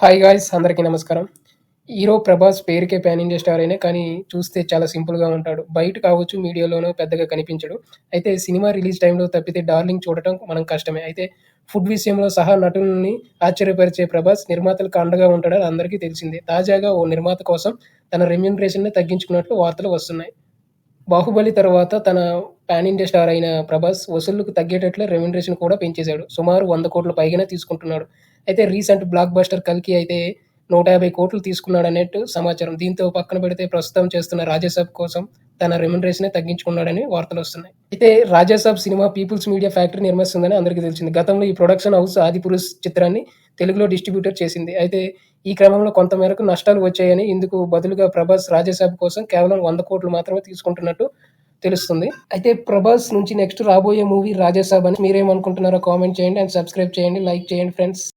Hi guys అందరికీ నమస్కారం. Hero 'Prabhas' పేరుకే పాన్ ఇండియా స్టార్ అయినా కానీ చూస్తే చాలా సింపుల్‌గా ఉంటాడు. బయట కావచ్చు, మీడియాలోనో పెద్దగా కనిపించడు. అయితే సినిమా రిలీజ్ టైంలో తప్పితే 'డార్లింగ్' చూడటం మనం కష్టమే. అయితే ఫుడ్ విషయంలో సహా నటుల్ని ఆశ్చర్యపరిచే 'ప్రభాస్' నిర్మాతలకు అండగా ఉంటాడని అందరికీ తెలిసిందే. తాజాగా ఓ నిర్మాత కోసం తన రెమ్యూనరేషన్‌ని తగ్గించుకున్నట్లు వార్తలు వస్తున్నాయి. 'బాహుబలి' తర్వాత తన పాన్ ఇండియా స్టార్ అయిన 'ప్రభాస్' వసూళ్లకు తగ్గేటట్లే రెమ్యూనరేషన్ కూడా పెంచేశాడు. సుమారు 100,00,00,000 పైగానే తీసుకుంటున్నాడు. అయితే రీసెంట్ బ్లాక్ బస్టర్ 'కల్కి' అయితే 150,00,00,000 తీసుకున్నాడన్నట్టు సమాచారం. దీంతో పక్కన పెడితే ప్రస్తుతం చేస్తున్న 'రాజాసాబ్' కోసం తన రెమ్యూనరేషనే తగ్గించుకున్నాడని వార్తలొస్తున్నాయి. అయితే 'రాజాసాబ్' సినిమా పీపుల్స్ మీడియా ఫ్యాక్టరీ నిర్మిస్తుందని అందరికీ తెలిసింది. గతంలో ఈ ప్రొడక్షన్ హౌస్ 'ఆదిపురుష్' చిత్రాన్ని తెలుగులో డిస్ట్రిబ్యూటర్ చేసింది. అయితే ఈ క్రమంలో కొంతమేరకు నష్టాలు వచ్చాయని, ఇందుకు బదులుగా 'ప్రభాస్' 'రాజాసాబ్' కోసం కేవలం 100,00,00,000 మాత్రమే తీసుకుంటున్నట్టు తెలుస్తుంది. అయితే 'ప్రభాస్' నుంచి నెక్స్ట్ రాబోయే మూవీ 'రాజాసాబ్' అని మీరేమనుకుంటున్నారో కామెంట్ చేయండి అండ్ సబ్స్క్రైబ్ చేయండి, లైక్ చేయండి ఫ్రెండ్స్.